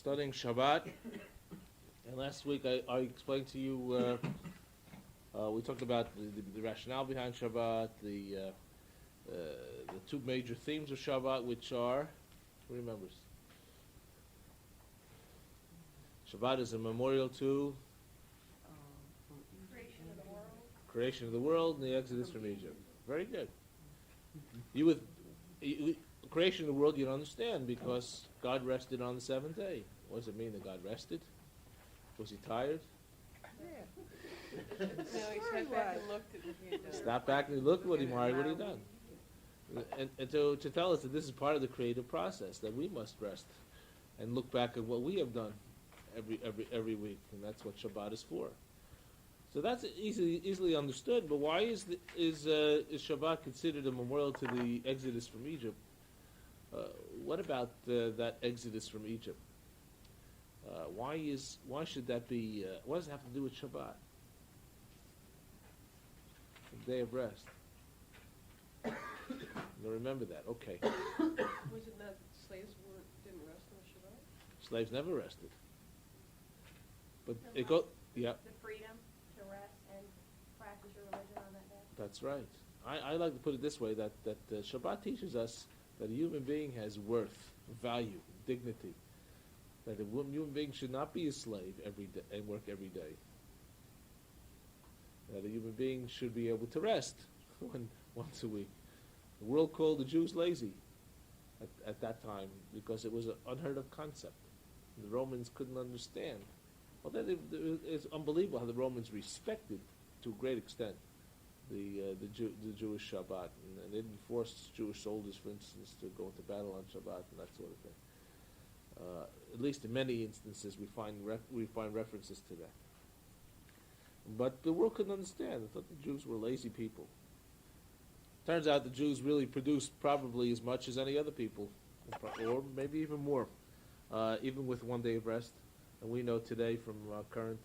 studying Shabbat, and last week I explained to you, we talked about the rationale behind Shabbat, the two major themes of Shabbat, which are, who remembers? Shabbat is a memorial to creation of the world and the Exodus from Egypt. Very good. Creation of the world you don't understand because God rested on the seventh day. What does it mean that God rested? Was he tired? No, he stepped back and looked at what he had done. Stopped back and he looked what he done. And to tell us that this is part of the creative process, that we must rest and look back at what we have done every week, and that's what Shabbat is for. So that's easily understood. But why is Shabbat considered a memorial to the Exodus from Egypt? What about that Exodus from Egypt? Why should that be? What does it have to do with Shabbat? The day of rest. Now remember that. Okay. Was it not that slaves didn't rest on Shabbat? Slaves never rested. But The it go. Yeah. The freedom to rest and practice your religion on that day. That's right. I like to put it this way: that Shabbat teaches us that a human being has worth, value, dignity. That a human being should not be a slave every day and work every day. That a human being should be able to rest once a week. The world called the Jews lazy at that time because it was an unheard of concept. The Romans couldn't understand. Well, it's unbelievable how the Romans respected, to a great extent, the Jewish Shabbat, and they didn't force Jewish soldiers, for instance, to go into battle on Shabbat and that sort of thing. At least in many instances, we find references to that. But the world couldn't understand. They thought the Jews were lazy people. Turns out the Jews really produced probably as much as any other people, or maybe even more, even with one day of rest. And we know today from current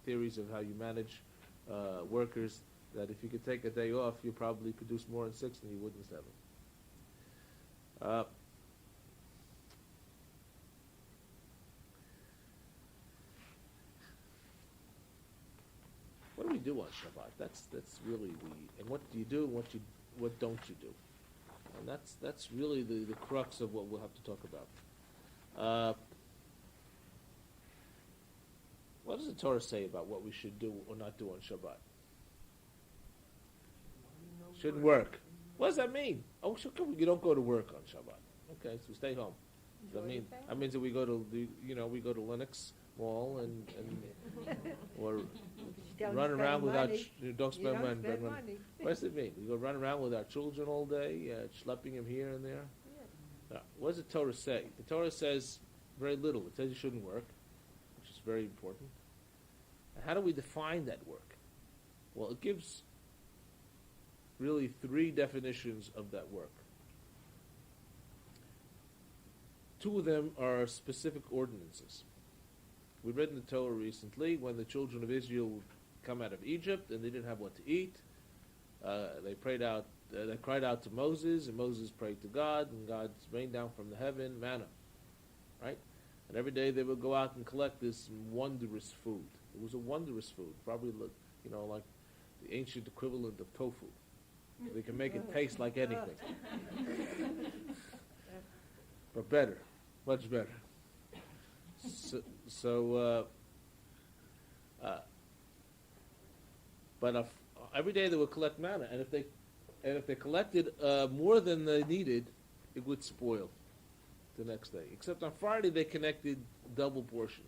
theories of how you manage workers that if you could take a day off, you probably produce more in 6 than you would in 7. What do we do on Shabbat? That's really and what do you do and what don't you do? And that's really the crux of what we'll have to talk about. What does the Torah say about what we should do or not do on Shabbat? Shouldn't work. What does that mean? Oh, so come, you don't go to work on Shabbat. Okay, so stay home. That means that we go to Linux Mall and or run around with our don't spend money. What does it mean? We go run around with our children all day, schlepping them here and there. Now, what does the Torah say? The Torah says very little. It says you shouldn't work, which is very important. And how do we define that work? Well, it gives really 3 definitions of that work. 2 of them are specific ordinances. We read in the Torah recently when the children of Israel would come out of Egypt and they didn't have what to eat. They cried out to Moses, and Moses prayed to God, and God rained down from the heaven manna, right? And every day they would go out and collect this wondrous food. It was a wondrous food, probably like the ancient equivalent of tofu. They can make it taste like anything, but better, much better. But every day they would collect manna, and if they collected more than they needed, it would spoil the next day. Except on Friday they connected double portion,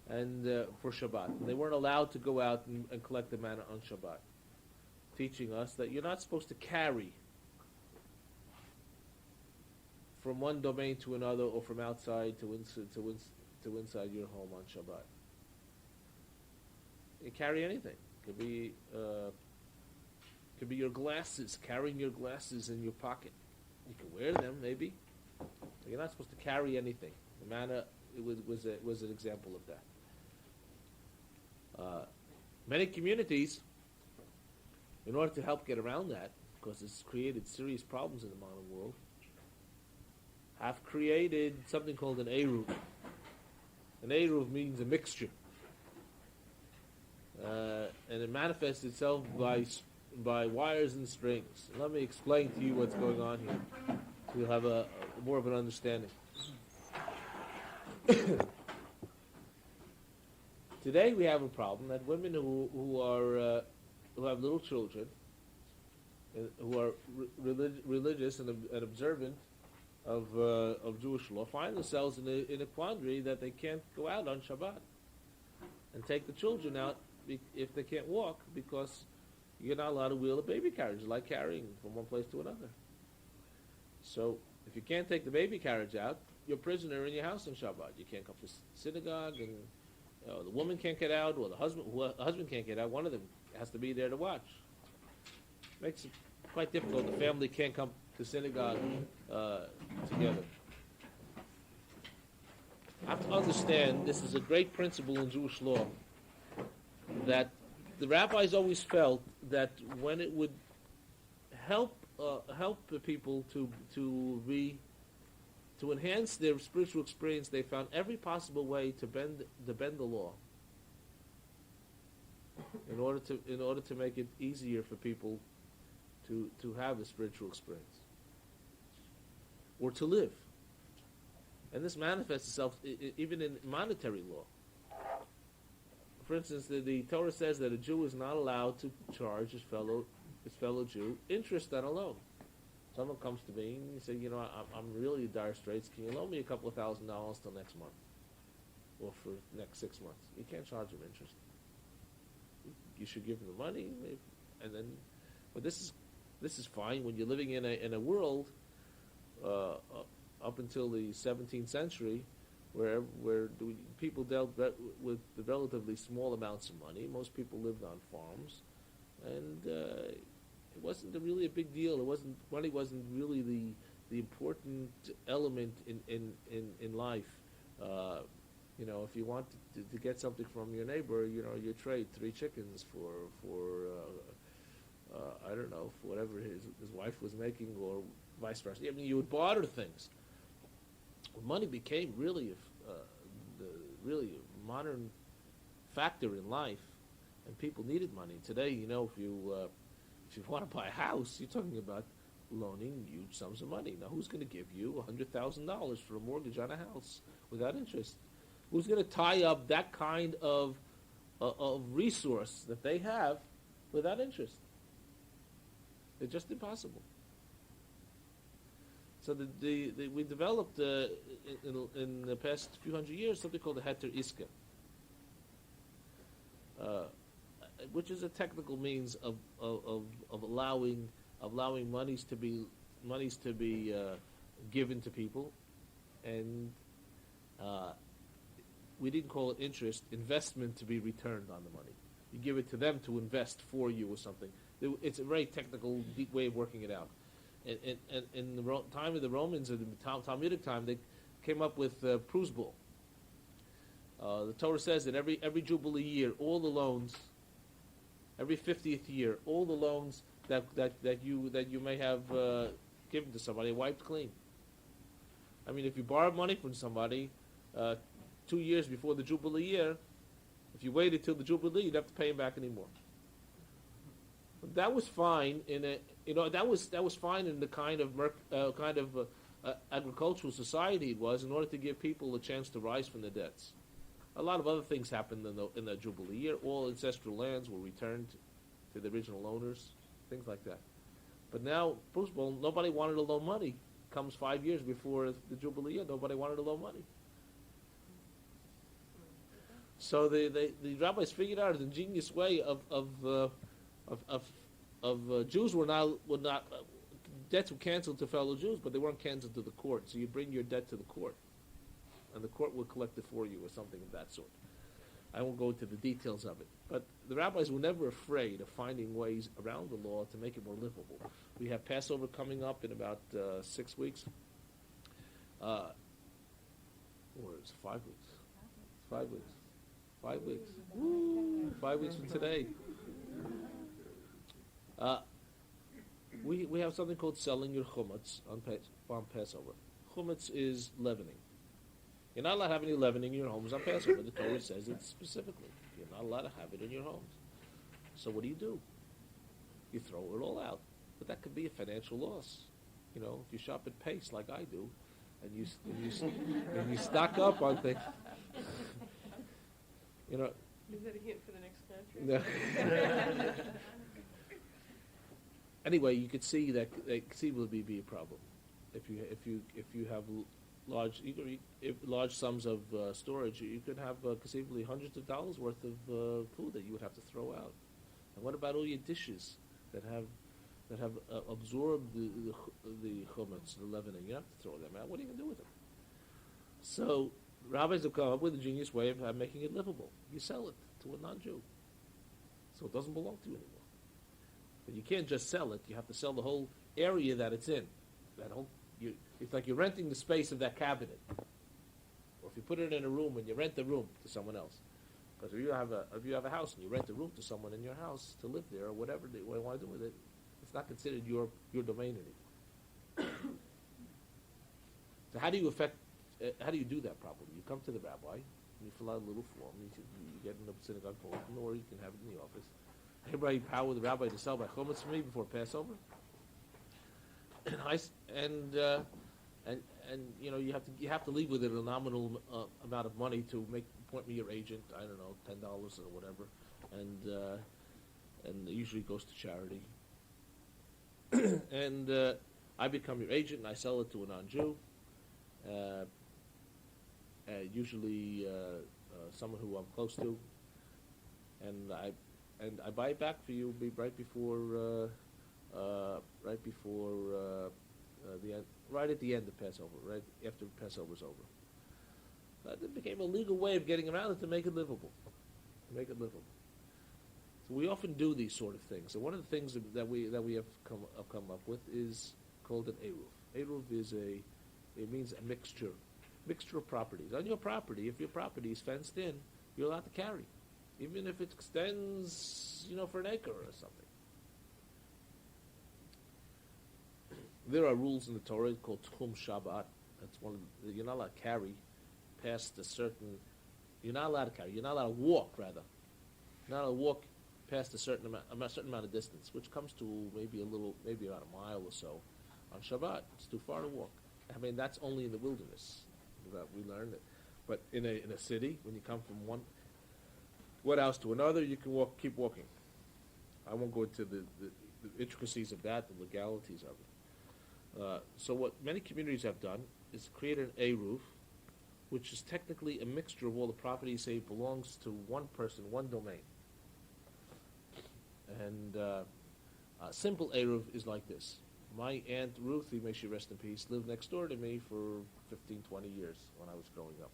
and for Shabbat, and they weren't allowed to go out and collect the manna on Shabbat, teaching us that you're not supposed to carry from one domain to another, or from outside to inside your home on Shabbat. You carry anything. Could be your glasses. Carrying your glasses in your pocket. You can wear them, maybe. But you're not supposed to carry anything. The manna was an example of that. Many communities, in order to help get around that, because it's created serious problems in the modern world, have created something called an eruv. An eruv means a mixture, and it manifests itself by wires and strings. Let me explain to you what's going on here, so you'll have a more of an understanding. Today we have a problem that women who have little children, who are religious and observant of Jewish law, find themselves in a quandary that they can't go out on Shabbat and take the children out if they can't walk, because you're not allowed to wheel a baby carriage, like carrying from one place to another. So if you can't take the baby carriage out, you're a prisoner in your house on Shabbat. You can't come to synagogue, and the woman can't get out, or the husband can't get out. One of them has to be there to watch. Makes it quite difficult. The family can't come to synagogue together. I have to understand, this is a great principle in Jewish law, that the rabbis always felt that when it would help the people to enhance their spiritual experience, they found every possible way to bend the law in order to make it easier for people to have a spiritual experience or to live. And this manifests itself even in monetary law. For instance, the Torah says that a Jew is not allowed to charge his fellow Jew interest on a loan. Someone comes to me and he says, I'm really in dire straits. Can you loan me a couple of $1,000 till next month, or for the next 6 months? You can't charge him interest. You should give him the money, and then. But this is fine when you're living in a world up until the 17th century, where people dealt with the relatively small amounts of money. Most people lived on farms, and it wasn't really a big deal. Money wasn't really the important element in life. If you want to get something from your neighbor, you trade 3 chickens for I don't know, for whatever his wife was making, or vice versa. I mean, you would barter things. Money became really the modern factor in life, and people needed money. Today, if you want to buy a house, you're talking about loaning huge sums of money. Now, who's going to give you $100,000 for a mortgage on a house without interest? Who's going to tie up that kind of resource that they have without interest? It's just impossible. So we developed in the past few hundred years something called the heter iska, which is a technical means of allowing monies to be given to people, and we didn't call it interest, investment to be returned on the money. You give it to them to invest for you or something. It's a very technical, deep way of working it out. And in the time of the Romans, in the Talmudic time, they came up with prusbul. The Torah says that every Jubilee year, all the loans, every 50th year, all the loans that you may have given to somebody are wiped clean. I mean, if you borrow money from somebody 2 years before the Jubilee year, if you waited till the Jubilee, you'd have to pay him back anymore. But that was fine that was fine in the kind of agricultural society it was, in order to give people a chance to rise from their debts. A lot of other things happened in the Jubilee year. All ancestral lands were returned to the original owners, things like that. But now, prusbul, nobody wanted to loan money. Comes 5 years before the Jubilee year, nobody wanted to loan money. So the rabbis figured out an ingenious way of Jews were not debts were canceled to fellow Jews, but they weren't canceled to the court. So you bring your debt to the court, and the court will collect it for you, or something of that sort. I won't go into the details of it, but the rabbis were never afraid of finding ways around the law to make it more livable. We have Passover coming up in about 6 weeks. Or it's 5 weeks. 5 weeks. 5 weeks. Woo! 5 weeks from today. We have something called selling your chumutz on Passover. Chumetz is leavening. You're not allowed to have any leavening in your homes on Passover. The Torah says it specifically. You're not allowed to have it in your homes. So what do? You throw it all out. But that could be a financial loss. You know, if you shop at Pace like I do, and you stock up on things, you know. Is that a hint for the next contract? No. Anyway, you could see that it conceivably be a problem if you have large sums of storage. You could have conceivably hundreds of dollars worth of food that you would have to throw out. And what about all your dishes that have absorbed the chumetz, the leavening? You have to throw them out. What are you going to do with them? So rabbis have come up with a genius way of making it livable. You sell it to a non-Jew, so it doesn't belong to you anymore. But you can't just sell it. You have to sell the whole area that it's in. It's like you're renting the space of that cabinet. Or if you put it in a room and you rent the room to someone else. Because if you have a house and you rent a room to someone in your house to live there or whatever they want to do with it, it's not considered your domain anymore. So how do you do that properly? You come to the rabbi, and you fill out a little form, you get in the synagogue bulletin, or you can have it in the office. Everybody power the rabbi to sell by chumetz for me before Passover. And you have to leave with it a nominal amount of money to appoint me your agent. I don't know, $10 or whatever, and it usually goes to charity. And I become your agent, and I sell it to a non-Jew. Usually someone who I'm close to, and I buy it back for you right at the end of Passover, right after Passover's over. It became a legal way of getting around it to make it livable. So we often do these sort of things. And one of the things that we have come up with is called an eruv. Eruv means a mixture of properties. On your property, if your property is fenced in, you're allowed to carry, even if it extends, for an acre or something. There are rules in the Torah called Tchum Shabbat. That's you're not allowed to carry past a certain. You're not allowed to carry. You're not allowed to walk. Rather, you're not allowed to walk past a certain amount of distance, which comes to maybe about a mile or so. On Shabbat, it's too far to walk. I mean, that's only in the wilderness that we learned it. But in a city, when you come from one house to another, you can keep walking. I won't go into the intricacies of that, the legalities of it. So what many communities have done is create an eruv, which is technically a mixture of all the property, say, belongs to one person, one domain. And a simple eruv is like this. My Aunt Ruthie, may she rest in peace, lived next door to me for 15, 20 years when I was growing up.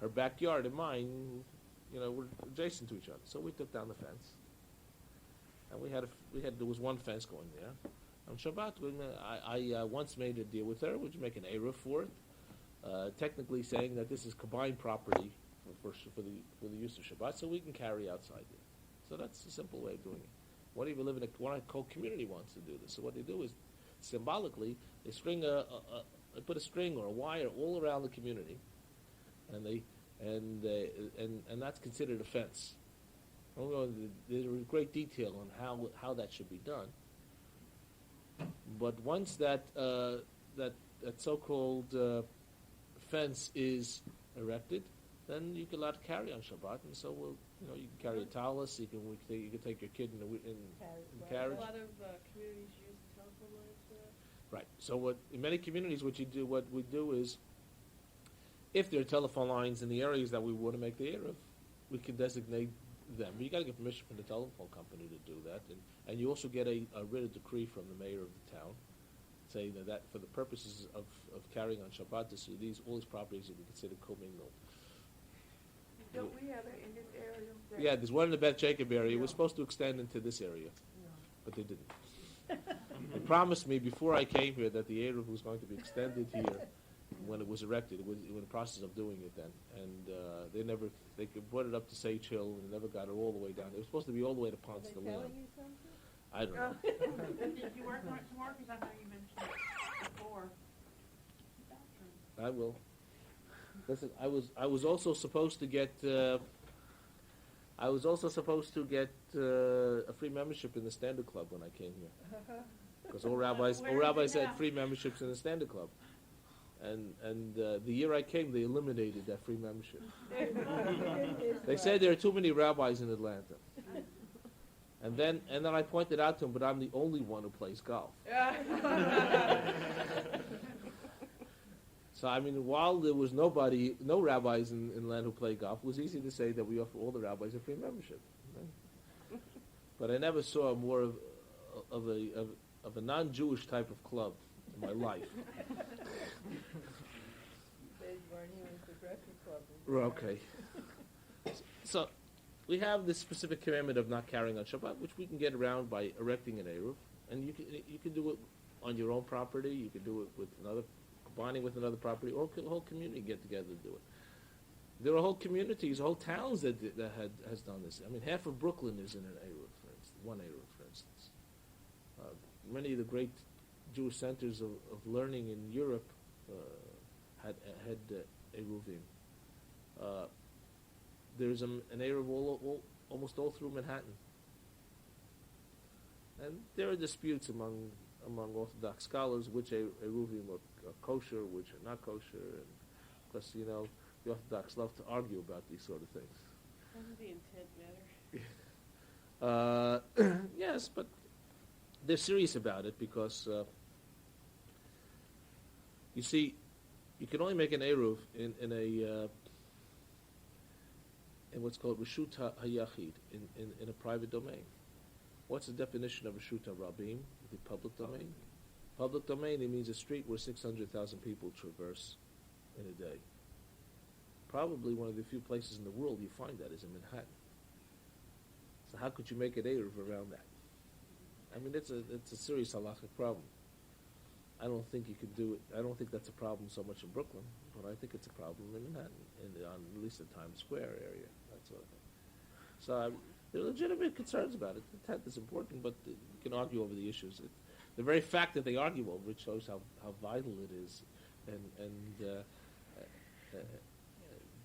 Her backyard and mine, were adjacent to each other. So we took down the fence. And there was one fence going there. On Shabbat, I once made a deal with her, which make an eruv for it, technically saying that this is combined property for the use of Shabbat, so we can carry outside there. So that's a simple way of doing it. What if you live in one whole community wants to do this? So what they do is, symbolically, they put a string or a wire all around the community, and that's considered a fence. There's great detail on how that should be done. But once that so-called fence is erected, then you can allow to carry on Shabbat, and so you can carry a talus. You can take your kid in carriage. A lot of communities use the telephone lines for that. Right. So in many communities, what we do is, if there are telephone lines in the areas that we want to make the eruv, we can designate them. But you got to get permission from the telephone company to do that, and you also get a writ of decree from the mayor of the town, saying that for the purposes of carrying on Shabbat, all these properties will be considered commingled. Don't we have it in this area? Yeah, there's one in the Beth Jacob area. It was supposed to extend into this area, but they didn't. They promised me before I came here that the eruv was going to be extended here when it was erected. It was in the process of doing it then, and they brought it up to Sage Hill and never got it all the way down. It was supposed to be all the way to Ponce de Leon. you something? I don't know. Did you work much more? Because I know you mentioned it before. I will. Listen, I was also supposed to get a free membership in the Standard Club when I came here, because all rabbis had free memberships in the Standard Club, and the year I came, they eliminated that free membership. They said there are too many rabbis in Atlanta. And then I pointed out to him, but I'm the only one who plays golf. So I mean, while there was no rabbis in land who play golf, it was easy to say that we offer all the rabbis a free membership. Right? But I never saw more of a non-Jewish type of club in my life. They weren't even progressive club. Okay. So we have this specific commandment of not carrying on Shabbat, which we can get around by erecting an eruv, and you can do it on your own property. You can do it with combining with another property, or the whole community get together to do it. There are whole communities, whole towns that has done this. I mean, half of Brooklyn is in an eruv, for instance, one eruv, for instance. Many of the great Jewish centers of learning in Europe had eruvim. There's an eruv almost all through Manhattan, and there are disputes among Orthodox scholars which eruvim are kosher, which are not kosher, and plus the Orthodox love to argue about these sort of things. Doesn't the intent matter? Yes, but they're serious about it because you see, you can only make an eruv in what's called Reshut HaYachid, in a private domain. What's the definition of Reshut HaRabim, the public domain? Public domain, it means a street where 600,000 people traverse in a day. Probably one of the few places in the world you find that is in Manhattan. So how could you make an eruv around that? I mean, it's a serious halachic problem. I don't think you could do it. I don't think that's a problem so much in Brooklyn, but I think it's a problem in Manhattan, on at least the Times Square area, that sort of thing. So there are legitimate concerns about it. The intent is important, but you can argue over the issues. The very fact that they argue over it shows how vital it is, and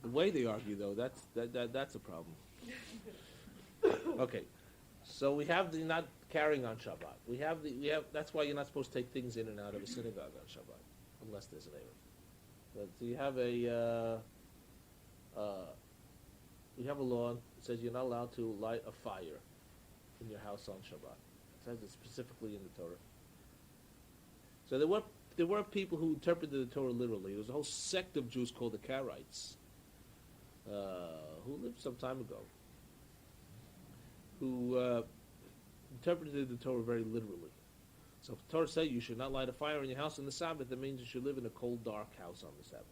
the way they argue, though, that's a problem. Okay, so we have the not carrying on Shabbat. We have that's why you're not supposed to take things in and out of a synagogue on Shabbat unless there's an eruv. But you have we have a law that says you're not allowed to light a fire in your house on Shabbat. It says it specifically in the Torah. So there were people who interpreted the Torah literally. There was a whole sect of Jews called the Karaites, who lived some time ago, who interpreted the Torah very literally. So if the Torah says you should not light a fire in your house on the Sabbath, that means you should live in a cold, dark house on the Sabbath.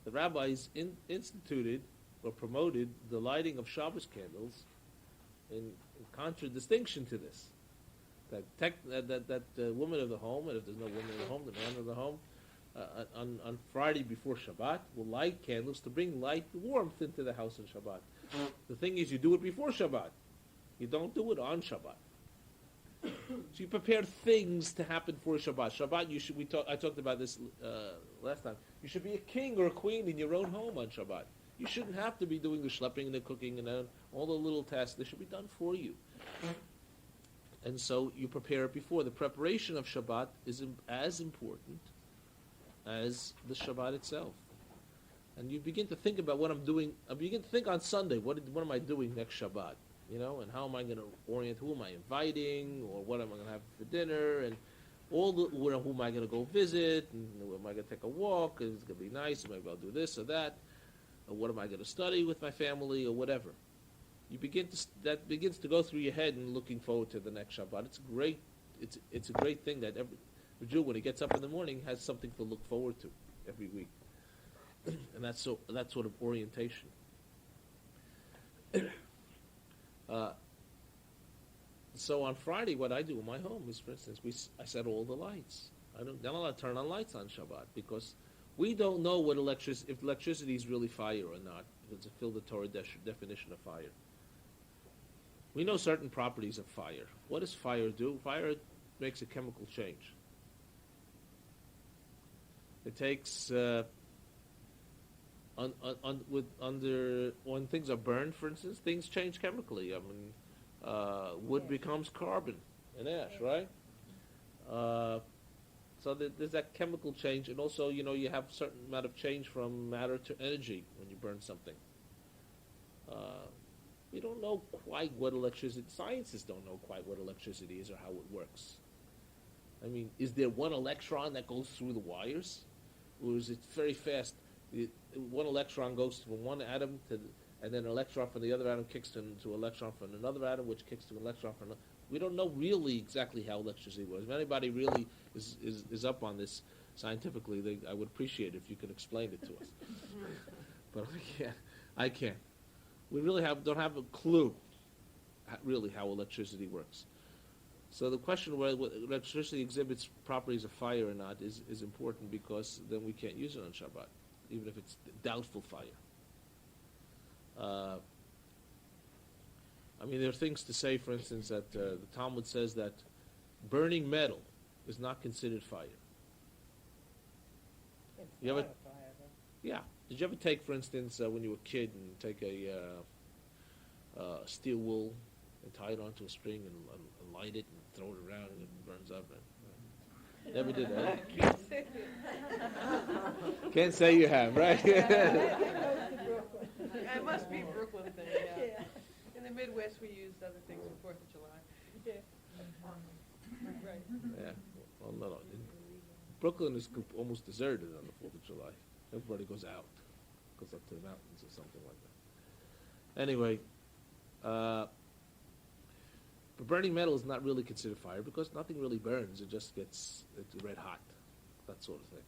The rabbis instituted or promoted the lighting of Shabbos candles in contradistinction to this. That the woman of the home, and if there's no woman in the home, the man of the home, on Friday before Shabbat will light candles to bring light, warmth into the house on Shabbat. The thing is, you do it before Shabbat. You don't do it on Shabbat. So you prepare things to happen for Shabbat. Shabbat, I talked about this last time. You should be a king or a queen in your own home on Shabbat. You shouldn't have to be doing the schlepping and the cooking and all the little tasks. They should be done for you. And so you prepare it before. The preparation of Shabbat is as important as the Shabbat itself. And you begin to think about what I'm doing. I begin to think on Sunday, what am I doing next Shabbat? And how am I going to orient? Who am I inviting, or what am I going to have for dinner, and who am I going to go visit, and am I going to take a walk? Is it going to be nice? Maybe I'll do this or that. Or what am I going to study with my family, or whatever? That begins to go through your head and looking forward to the next Shabbat. It's great. It's a great thing that every Jew, when he gets up in the morning, has something to look forward to every week, and that sort of orientation. So on Friday, what I do in my home is, for instance, I set all the lights. I'm not allowed to turn on lights on Shabbat because we don't know if electricity is really fire or not. If it's a fill the Torah definition of fire. We know certain properties of fire. What does fire do? Fire makes a chemical change. It takes under when things are burned, for instance, things change chemically. I mean, wood becomes carbon and ash, right? So there's that chemical change, and also you have a certain amount of change from matter to energy when you burn something. We don't know quite what electricity. Scientists don't know quite what electricity is or how it works. I mean, is there one electron that goes through the wires, or is it very fast? One electron goes from one atom and then an electron from the other atom kicks to an electron from another atom, which kicks to an electron from another. We don't know really exactly how electricity works. If anybody really is up on this scientifically, I would appreciate it if you could explain it to us. But I can't. We really don't have a clue really how electricity works. So the question whether electricity exhibits properties of fire or not is important, because then we can't use it on Shabbat, even if it's doubtful fire. I mean, there are things to say, for instance, that the Talmud says that burning metal is not considered fire. You ever, yeah. Did you ever take, for instance, when you were a kid, and take a steel wool and tie it onto a string and light it and throw it around and it burns up? Never did that. Can't say you have, right? It must be a Brooklyn thing, yeah. In the Midwest, we used other things for 4th of July. Right. Yeah. Well, no. Brooklyn is almost deserted on the 4th of July. Everybody goes out, goes up to the mountains or something like that. Anyway, but burning metal is not really considered fire, because nothing really burns. It just gets red hot, that sort of thing.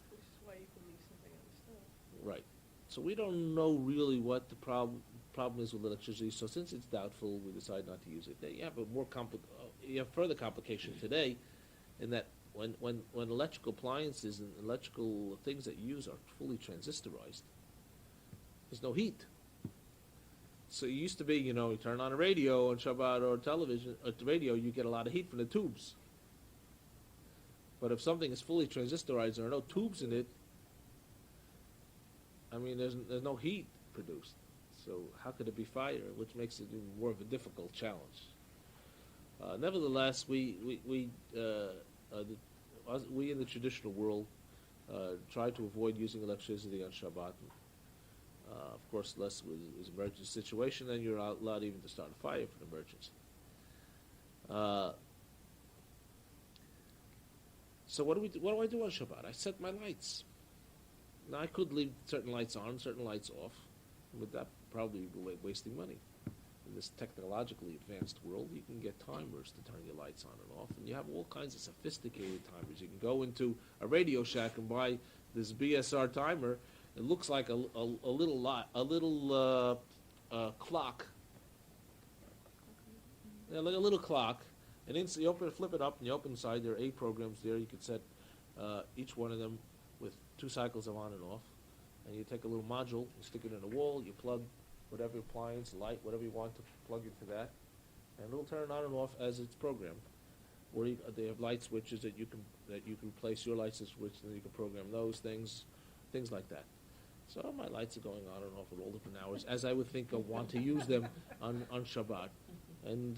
Which is why you can leave something on the stove. Right. So we don't know really what the problem is with electricity. So since it's doubtful, we decide not to use it. You have you have further complication today, in that when electrical appliances and electrical things that you use are fully transistorized, there's no heat. So it used to be, you turn on a radio on Shabbat or television, or the radio, you get a lot of heat from the tubes. But if something is fully transistorized, there are no tubes in it, I mean, there's no heat produced. So how could it be fire? Which makes it even more of a difficult challenge. Nevertheless, we in the traditional world try to avoid using electricity on Shabbat. Of course, unless it was an emergency situation, then you're not allowed even to start a fire for an emergency. So what do I do on Shabbat? I set my lights. Now, I could leave certain lights on, certain lights off. Would that probably be wasting money? In this technologically advanced world, you can get timers to turn your lights on and off, and you have all kinds of sophisticated timers. You can go into a Radio Shack and buy this BSR timer. It looks like a little clock. Yeah, like a little clock. And you flip it up, and you open inside. There are 8 programs there. You could set each one of them with 2 cycles of on and off. And you take a little module, you stick it in a wall, you plug whatever appliance, light, whatever you want to plug into that, and it'll turn on and off as it's programmed. Or they have light switches that you can replace your light switch, and then you can program those things like that. So my lights are going on and off at all different hours, as I would think I want to use them on Shabbat. And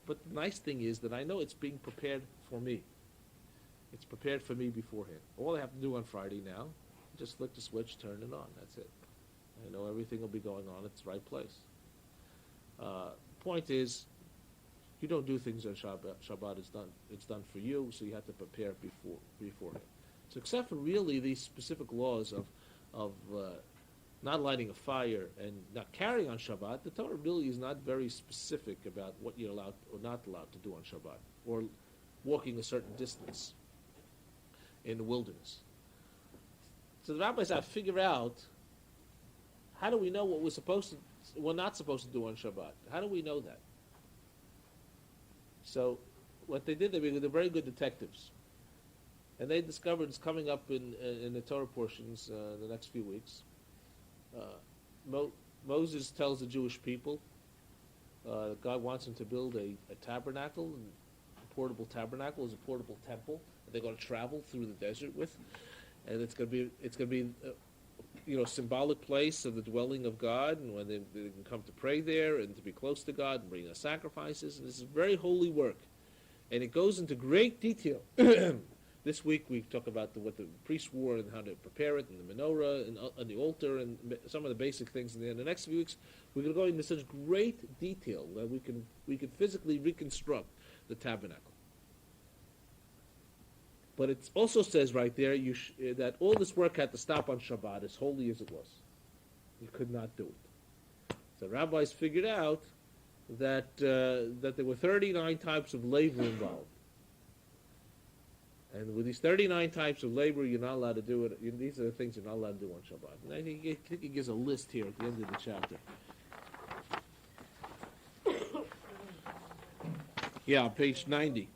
but the nice thing is that I know it's being prepared for me. It's prepared for me beforehand. All I have to do on Friday now, just flick the switch, turn it on. That's it. I know everything will be going on at its right place. Point is, you don't do things on Shabbat. Shabbat is done. It's done for you, so you have to prepare beforehand. So except for really these specific laws of not lighting a fire and not carrying on Shabbat, the Torah really is not very specific about what you're allowed or not allowed to do on Shabbat, or walking a certain distance in the wilderness. So the rabbis have to figure out, how do we know what we're not supposed to do on Shabbat? How do we know that? So what they did, they're very good detectives. And they discovered, it's coming up in the Torah portions the next few weeks. Moses tells the Jewish people that God wants them to build a tabernacle and portable tabernacle is a portable temple that they're going to travel through the desert with, and it's going to be symbolic place of the dwelling of God, and when they can come to pray there and to be close to God and bring their sacrifices. And this is very holy work, and it goes into great detail. This week we talk about what the priests wore and how to prepare it, and the menorah and the altar and some of the basic things. And then in the next few weeks we're going to go into such great detail that we can physically reconstruct the tabernacle. But it also says right there that all this work had to stop on Shabbat, as holy as it was. You could not do it. So rabbis figured out that there were 39 types of labor involved. And with these 39 types of labor, you're not allowed to do it. These are the things you're not allowed to do on Shabbat. And I think he gives a list here at the end of the chapter. Yeah, on page 90.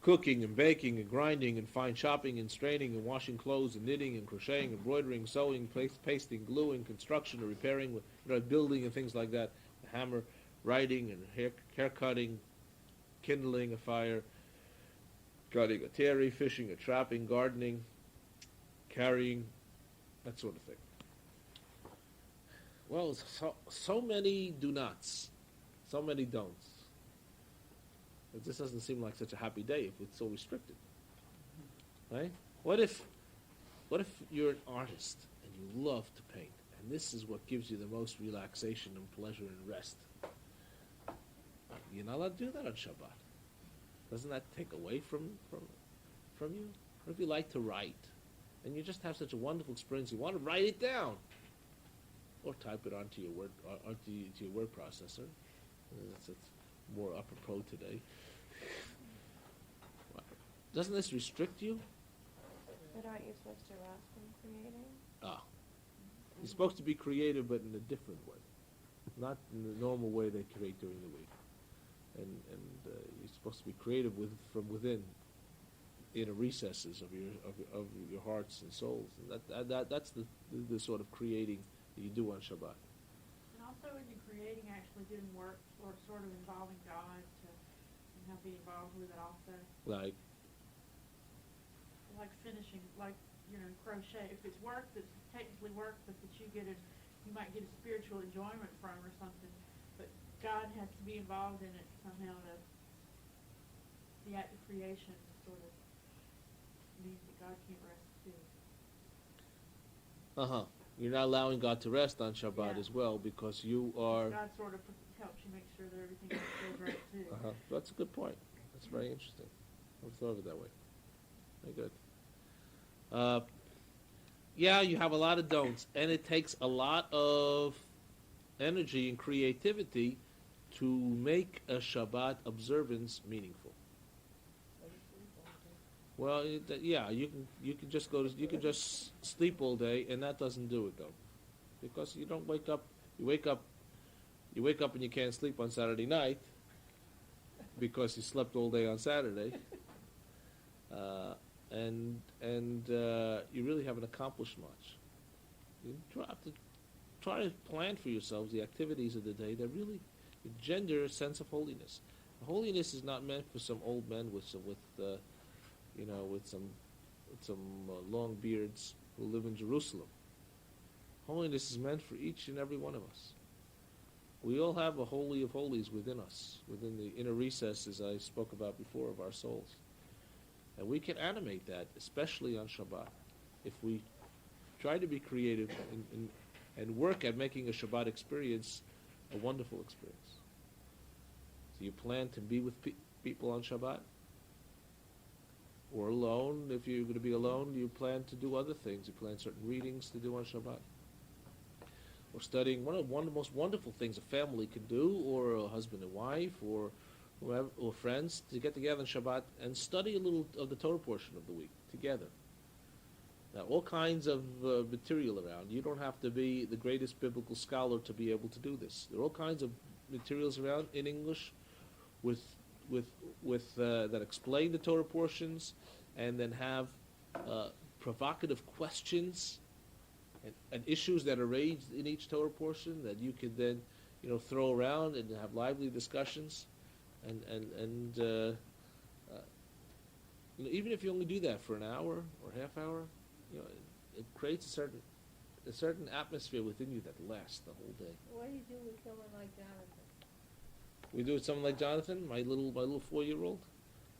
Cooking and baking and grinding and fine chopping and straining and washing clothes and knitting and crocheting, embroidering, sewing, pasting, gluing, construction or repairing, building and things like that. The hammer, writing and hair cutting, kindling a fire, cutting a terry, fishing or trapping, gardening, carrying, that sort of thing. Well, so many do nots, so many don'ts. It just doesn't seem like such a happy day if it's so restricted, right? What if you're an artist and you love to paint, and this is what gives you the most relaxation and pleasure and rest? You're not allowed to do that on Shabbat. Doesn't that take away from you? What if you like to write, and you just have such a wonderful experience? You want to write it down, or type it onto your word processor. That's more apropos today. Doesn't this restrict you? But aren't you supposed to rest from creating? You're supposed to be creative, but in a different way, not in the normal way they create during the week. And you're supposed to be creative from within, inner recesses of your hearts and souls. And that's the sort of creating that you do on Shabbat. And also, in your creating, actually doing work or sort of involving God to be involved with it also. Like Finishing, crochet. If it's work that's technically work, but that you might get a spiritual enjoyment from or something. But God has to be involved in it somehow. The act of creation sort of means that God can't rest too. You're not allowing God to rest on Shabbat as well because you are. God sort of helps you make sure that everything goes right too. That's a good point. That's very interesting. I've thought of it that way. Very good. You have a lot of don'ts, and it takes a lot of energy and creativity to make a Shabbat observance meaningful. Well, you can just sleep all day, and that doesn't do it though, because you don't wake up. You wake up and you can't sleep on Saturday night because you slept all day on Saturday. And you really haven't accomplished much. You have to try to plan for yourselves the activities of the day that really engender a sense of holiness. Holiness is not meant for some old men with some long beards who live in Jerusalem. Holiness is meant for each and every one of us. We all have a holy of holies within us, within the inner recesses I spoke about before of our souls. And we can animate that, especially on Shabbat, if we try to be creative and work at making a Shabbat experience a wonderful experience. So you plan to be with people on Shabbat? Or alone? If you're going to be alone, you plan to do other things. You plan certain readings to do on Shabbat. Or studying. One of the most wonderful things a family can do, or a husband and wife, or whoever, or friends, to get together on Shabbat and study a little of the Torah portion of the week together. Now, all kinds of material around. You don't have to be the greatest biblical scholar to be able to do this. There are all kinds of materials around in English with that explain the Torah portions, and then have provocative questions and issues that are raised in each Torah portion that you could then, throw around and have lively discussions, and even if you only do that for an hour or half hour, it creates a certain atmosphere within you that lasts the whole day. What do you do with someone like Jonathan? We do it with someone like Jonathan, my little 4-year-old.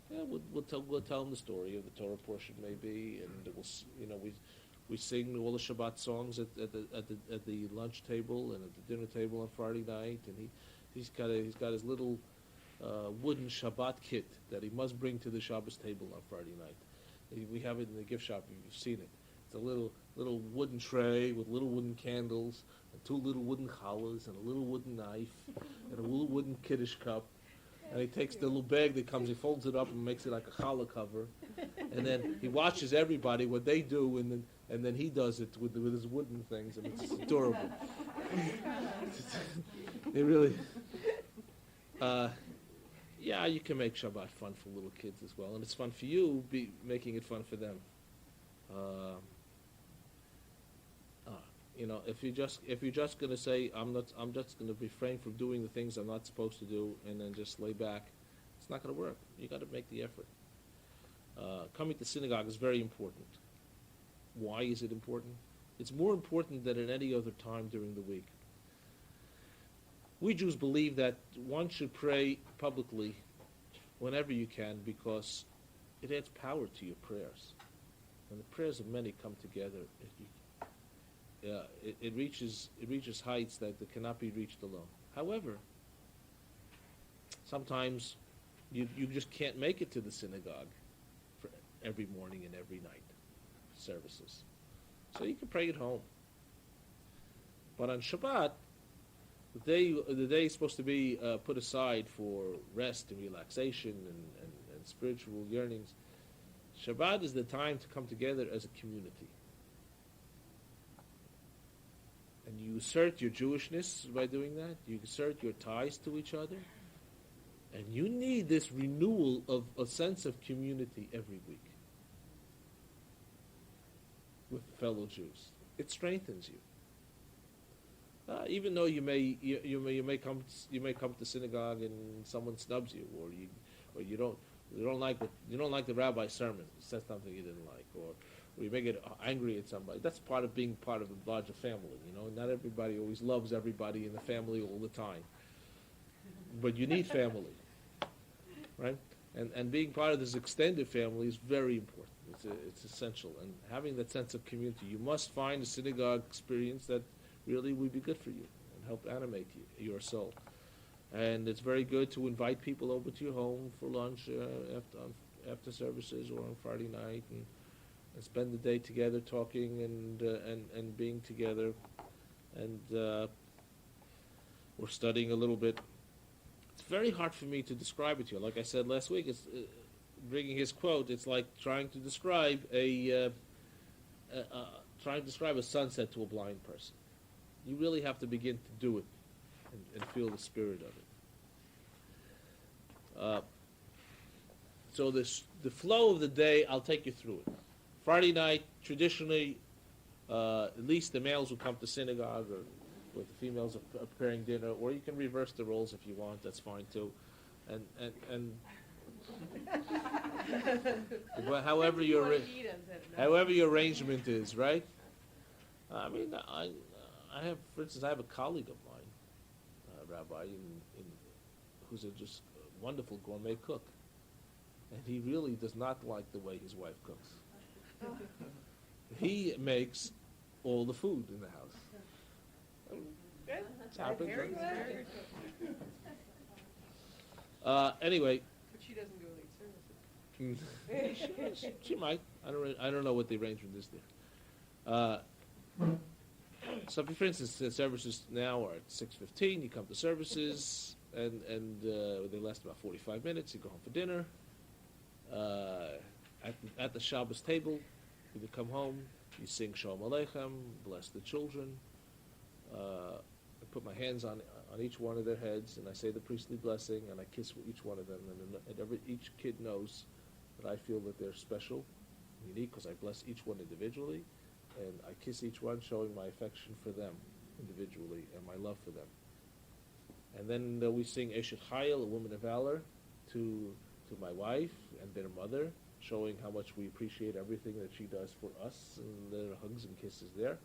Yeah, we'll tell him the story of the Torah portion maybe, and we sing all the Shabbat songs at the lunch table and at the dinner table on Friday night, and he's got his little wooden Shabbat kit that he must bring to the Shabbos table on Friday night. We have it in the gift shop. You've seen it. It's a little wooden tray with little wooden candles and 2 little wooden challahs and a little wooden knife and a little wooden kiddush cup. And he takes the little bag that comes, he folds it up and makes it like a challah cover. And then he watches everybody, what they do, and then he does it with his wooden things, and it's adorable. It really... yeah, you can make Shabbat fun for little kids as well, and it's fun for you, making it fun for them. If you're just going to say I'm just going to refrain from doing the things I'm not supposed to do, and then just lay back, it's not going to work. You got to make the effort. Coming to synagogue is very important. Why is it important? It's more important than at any other time during the week. We Jews believe that one should pray publicly whenever you can, because it adds power to your prayers. When the prayers of many come together, it reaches heights that cannot be reached alone. However, sometimes you just can't make it to the synagogue for every morning and every night services, so you can pray at home. But on Shabbat, the day is supposed to be put aside for rest and relaxation and spiritual yearnings. Shabbat is the time to come together as a community. And you assert your Jewishness by doing that. You assert your ties to each other. And you need this renewal of a sense of community every week with fellow Jews. It strengthens you. Even though you may come to synagogue and someone snubs you, or you don't like the rabbi's sermon, says something you didn't like, or you may get angry at somebody. That's part of being part of a larger family. Not everybody always loves everybody in the family all the time, but you need family, right? And being part of this extended family is very important. It's essential, and having that sense of community. You must find a synagogue experience that really would be good for you and help animate your soul. And it's very good to invite people over to your home for lunch after services or on Friday night, and spend the day together talking and being together. And we're studying a little bit. It's very hard for me to describe it to you. Like I said last week, it's bringing his quote. It's like trying to describe a sunset to a blind person. You really have to begin to do it and feel the spirit of it. So the flow of the day, I'll take you through it. Friday night, traditionally, at least the males will come to synagogue, or with the females are preparing dinner, or you can reverse the roles if you want. That's fine too. And however your arrangement is, right? I mean, I have, for instance, I have a colleague of mine, a rabbi, who's just a wonderful gourmet cook, and he really does not like the way his wife cooks. He makes all the food in the house. It's happened. Anyway. But she doesn't go late services. She might. I don't know what the arrangement is there. So, for instance, the services now are at 6:15. You come to services, and they last about 45 minutes. You go home for dinner. At the Shabbos table, you come home. You sing Shalom Aleichem, bless the children. I put my hands on each one of their heads, and I say the priestly blessing, and I kiss each one of them, and each kid knows that I feel that they're special, unique, because I bless each one individually, and I kiss each one, showing my affection for them individually and my love for them. And then we sing Eshet Chayil, a woman of valor, to my wife and their mother, showing how much we appreciate everything that she does for us, and there are hugs and kisses there.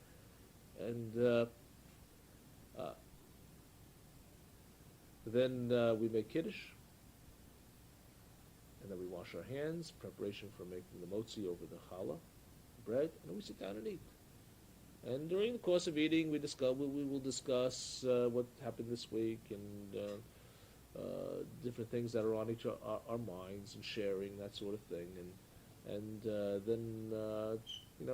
And then we make Kiddush, and then we wash our hands, preparation for making the motzi over the challah, bread, and then we sit down and eat. And during the course of eating, we will discuss what happened this week and different things that are on our minds, and sharing, that sort of thing. And then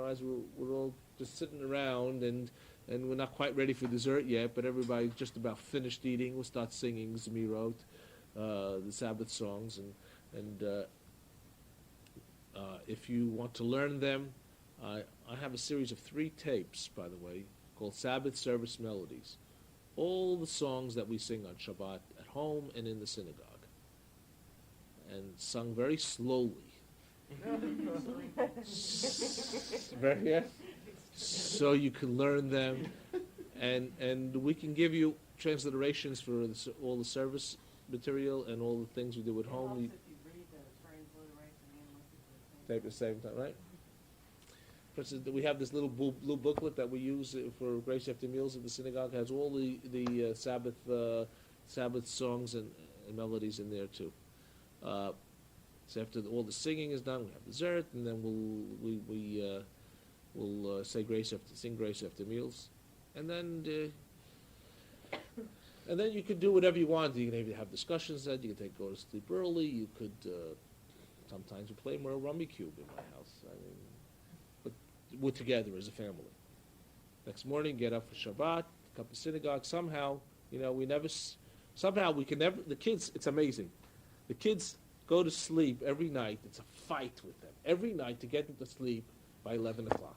as we're all just sitting around, and we're not quite ready for dessert yet, but everybody's just about finished eating, we'll start singing Zmirot, the Sabbath songs, and if you want to learn them, I have a series of 3 tapes, by the way, called Sabbath Service Melodies. All the songs that we sing on Shabbat at home and in the synagogue. And sung very slowly. So you can learn them. And we can give you transliterations for all the service material and all the things we do at home. Also, if you read the transliteration and listen to the Tape at the same time, right? For instance, we have this little blue booklet that we use for Grace After Meals at the synagogue. It has all the Sabbath songs and melodies in there too. So after all the singing is done, we have dessert, and then we'll sing Grace After Meals, and then you could do whatever you want. You can even have discussions. That you can go to sleep early. You could sometimes we play more rummy cube in my house. I mean, but we're together as a family. Next morning, get up for Shabbat, come to synagogue. Somehow, we can never. The kids, it's amazing. The kids go to sleep every night. It's a fight with them every night to get them to sleep by 11 o'clock.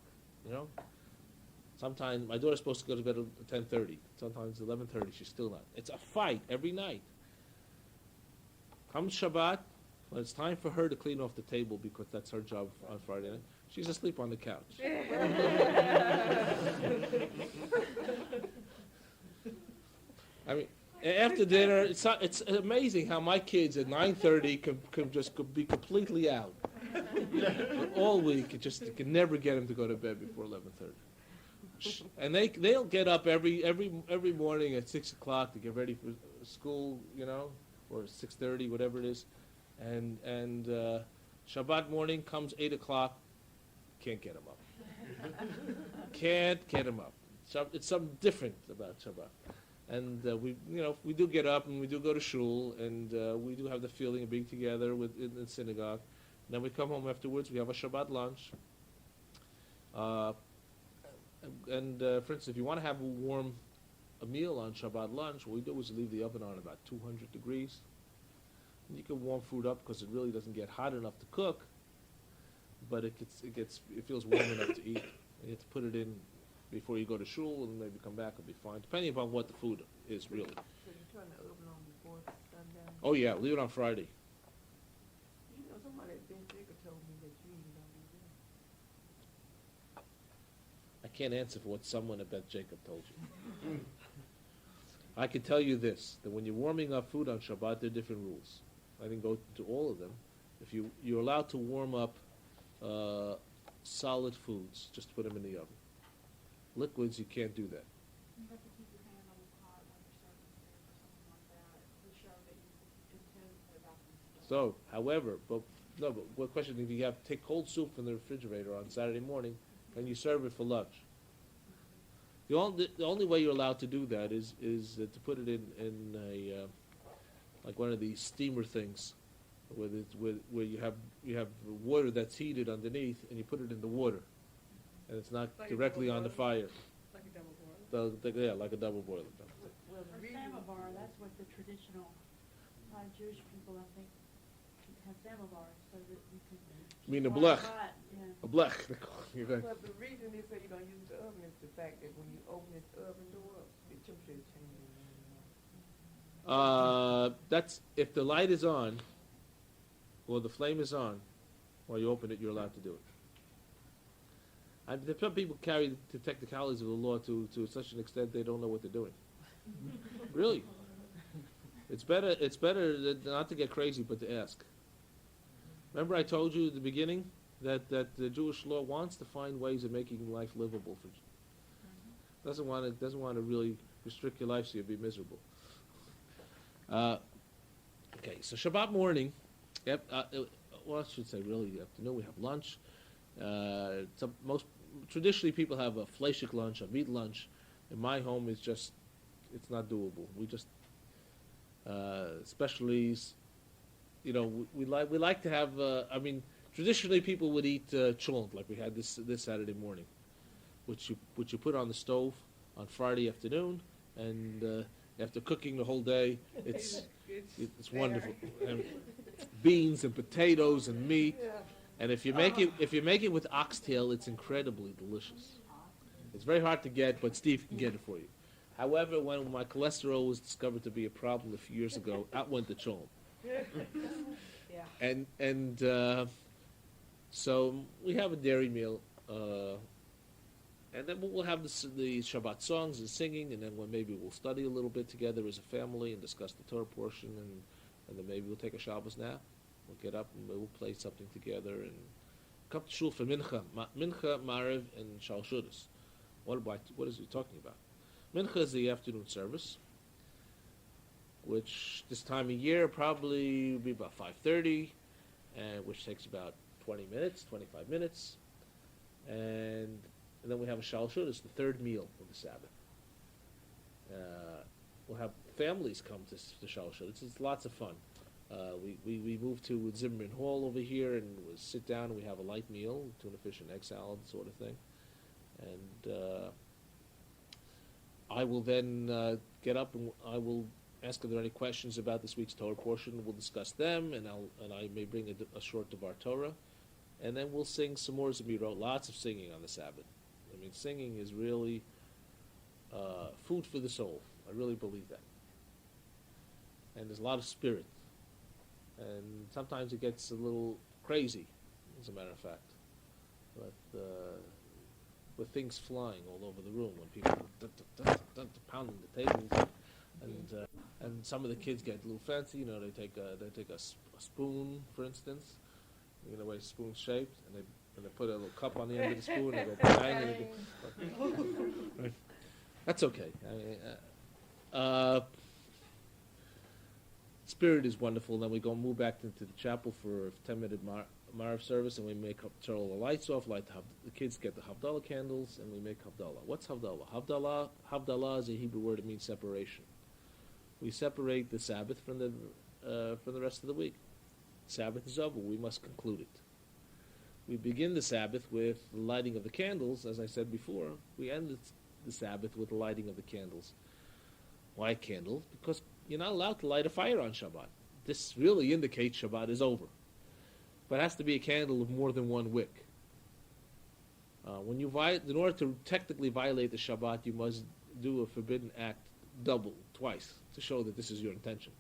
Sometimes my daughter's supposed to go to bed at 10:30. Sometimes 11:30. She's still not. It's a fight every night. Comes Shabbat, when it's time for her to clean off the table because that's her job on Friday night. She's asleep on the couch. I mean, after dinner, it's amazing how my kids at 9:30 can just be completely out. All week, you can never get them to go to bed before 11:30. And they'll get up every morning at 6 o'clock to get ready for school, or 6:30, whatever it is. And Shabbat morning comes 8 o'clock, can't get them up. Can't get them up. It's something different about Shabbat. And we do get up and we do go to shul, and we do have the feeling of being together in the synagogue. And then we come home afterwards. We have a Shabbat lunch. For instance, if you want to have a meal on Shabbat lunch, what we do is leave the oven on about 200 degrees. And you can warm food up because it really doesn't get hot enough to cook, but it feels warm enough to eat. And you have to put it in before you go to shul, and maybe come back and be fine, depending upon what the food is, really. So you turn the oven on before sundown? Oh yeah, leave it on Friday. Somebody at Ben Jacob told me that you even don't do that. I can't answer for what someone at Beth Jacob told you. I can tell you this, that when you're warming up food on Shabbat, there are different rules. I didn't go to all of them. If you're allowed to warm up solid foods, just put them in the oven. Liquids, you can't do that. You have to keep your hand on the pot when you're serving food or something like that to show that you intend about them. So, however, but what question, if you take cold soup from the refrigerator on Saturday morning, and you serve it for lunch? The only way you're allowed to do that is to put it in a like one of these steamer things, where you have water that's heated underneath, and you put it in the water, and it's not Like directly on the fire. Like a double boiler. Like a double boiler. Well, Or the reason, samovar, that's what the traditional Jewish people, I think, have samovars so that you can. I mean, a keep blech. water hot, yeah. A blech. they call it. well, the reason they say you don't use the oven is the fact that when you open this oven door, the temperature is changing. That's if the light is on, or the flame is on, while you open it, you're allowed to do it. Some people carry the technicalities of the law to such an extent they don't know what they're doing. Really. It's better not to get crazy, but to ask. Remember I told you at the beginning that the Jewish law wants to find ways of making life livable for doesn't want to really restrict your life so you'll be miserable. Okay, so Shabbat morning, well, I should say really afternoon, we have lunch. Traditionally people have a fleshik lunch, a meat lunch. In my home, it's not doable. We just, especially, we like to have. Traditionally people would eat cholent like we had this Saturday morning, which you put on the stove on Friday afternoon, and after cooking the whole day, it's wonderful. And beans and potatoes and meat, and if you make it with oxtail, it's incredibly delicious. It's very hard to get, but Steve can get it for you. However, when my cholesterol was discovered to be a problem a few years ago, out went the cholent. And so we have a dairy meal, and then we'll have the Shabbat songs and singing, and then maybe we'll study a little bit together as a family and discuss the Torah portion, and then maybe we'll take a Shabbos nap. We'll get up and we'll play something together and come to shul for mincha, mariv, and shalshudas. What is he talking about? Mincha is the afternoon service, which this time of year probably will be about 5:30, and which takes about 20 minutes, 25 minutes, and then we have a shalshudas, the third meal of the Sabbath. We'll have families come to shalshudas. It's lots of fun. We moved to Zimmerman Hall over here, and we'll sit down and we have a light meal, tuna fish and egg salad sort of thing. And I will then get up and I will ask if there are any questions about this week's Torah portion. We'll discuss them, and I may bring a short Devar Torah, and then we'll sing some more Zemirot. Lots of singing on the Sabbath. I mean, singing is really food for the soul. I really believe that. And there's a lot of spirit. And sometimes it gets a little crazy, as a matter of fact. But with things flying all over the room, when people pounding the tables, and some of the kids get a little fancy. They take a spoon, for instance, the way spoon's shaped, and they put a little cup on the end of the spoon and go bang. Right. That's okay. Spirit is wonderful. Then we move back into the chapel for a 10-minute Marav service, and we turn all the lights off. The kids get the Havdalah candles, and we make Havdalah. What's Havdalah? Havdalah is a Hebrew word. It means separation. We separate the Sabbath from the rest of the week. Sabbath is over. We must conclude it. We begin the Sabbath with the lighting of the candles. As I said before, we end the Sabbath with the lighting of the candles. Why candles? Because you're not allowed to light a fire on Shabbat. This really indicates Shabbat is over. But it has to be a candle of more than one wick. In order to technically violate the Shabbat, you must do a forbidden act twice, to show that this is your intention.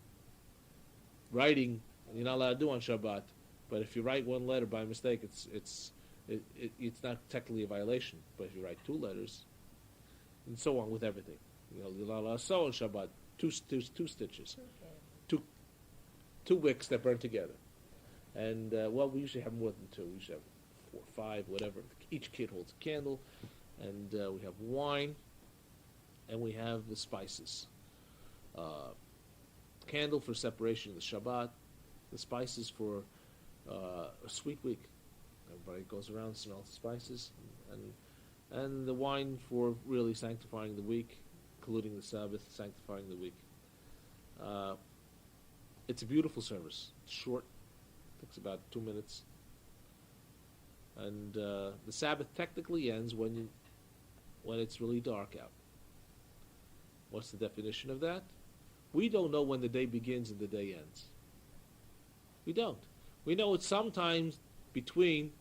Writing, you're not allowed to do on Shabbat, but if you write one letter by mistake, it's not technically a violation. But if you write two letters, and so on with everything, you're not allowed to sew on Shabbat. Two stitches, two wicks that burn together, and we usually have more than two. We usually have 4 or 5, whatever. Each kid holds a candle, and we have wine, and we have the spices. Candle for separation of the Shabbat, the spices for a sweet week. Everybody goes around and smells the spices, and the wine for really sanctifying the week, including the Sabbath, sanctifying the week. It's a beautiful service. It's short. It takes about 2 minutes. And the Sabbath technically ends when it's really dark out. What's the definition of that? We don't know when the day begins and the day ends. We don't. We know it's sometimes between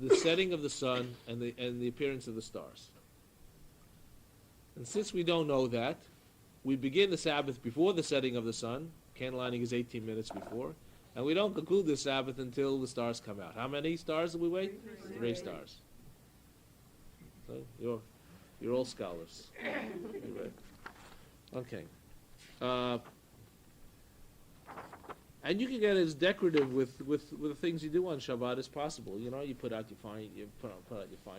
the setting of the sun and the appearance of the stars. And since we don't know that, we begin the Sabbath before the setting of the sun. Candle lighting is 18 minutes before. And we don't conclude the Sabbath until the stars come out. How many stars do we wait? 3 stars. So you're all scholars. You're right. Okay. And you can get as decorative with the things you do on Shabbat as possible. You know, you put out your fine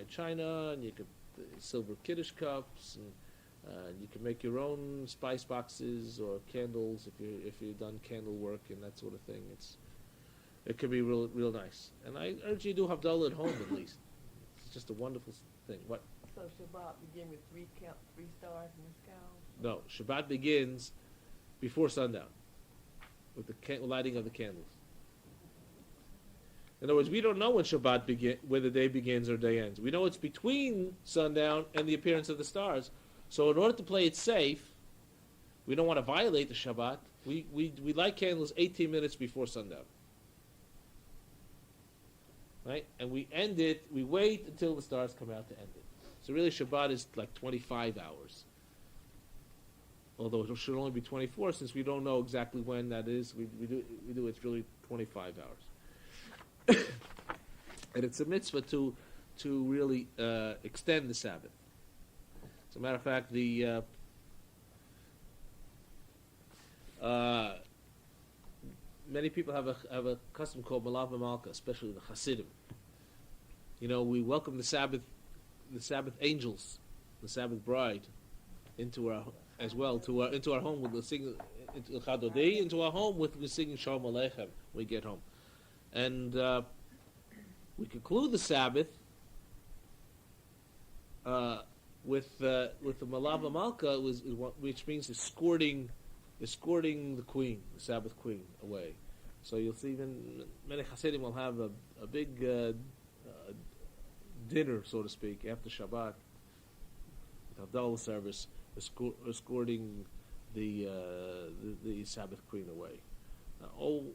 china, and you could silver kiddush cups, and you can make your own spice boxes or candles if you've done candle work and that sort of thing. It can be real nice. And I urge you to do Havdalah at home at least. It's just a wonderful thing. What? So Shabbat begin with three stars in the sky? No, Shabbat begins before sundown with the lighting of the candles. In other words, we don't know when Shabbat where the day begins or day ends. We know it's between sundown and the appearance of the stars. So in order to play it safe, we don't want to violate the Shabbat. We light candles 18 minutes before sundown. Right? And we end it, we wait until the stars come out to end it. So really Shabbat is like 25 hours. Although it should only be 24, since we don't know exactly when that is. We do it's really 25 hours. And it's a mitzvah to really extend the Sabbath. As a matter of fact, the many people have a custom called Malav Malka, especially the Hasidim. You know, we welcome the Sabbath angels, the Sabbath bride, into our into our home with the singing into Chadodei, into our home with singing Shalom Aleichem when we get home, and we conclude the Sabbath with the Malav Malka, which means escorting the queen, the Sabbath queen, away. So you'll see even many Hasidim will have a big dinner, so to speak, after Shabbat, with Havdalah service, escorting the Sabbath queen away.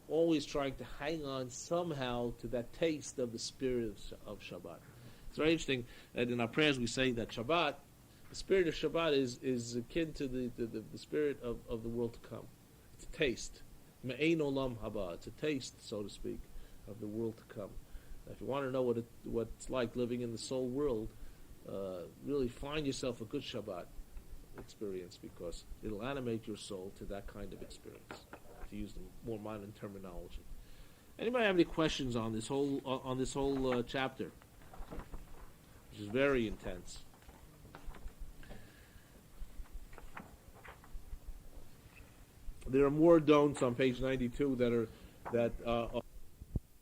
Always trying to hang on somehow to that taste of the spirit of Shabbat. It's very interesting that in our prayers we say that Shabbat, the spirit of Shabbat is akin to the spirit of the world to come. It's a taste. Me'ein olam haba. It's a taste, so to speak, of the world to come. If you want to know what it's like living in the soul world, really find yourself a good Shabbat experience, because it'll animate your soul to that kind of experience, to use the more modern terminology. Anybody have any questions on this whole chapter, which is very intense? There are more don'ts on page 92 that are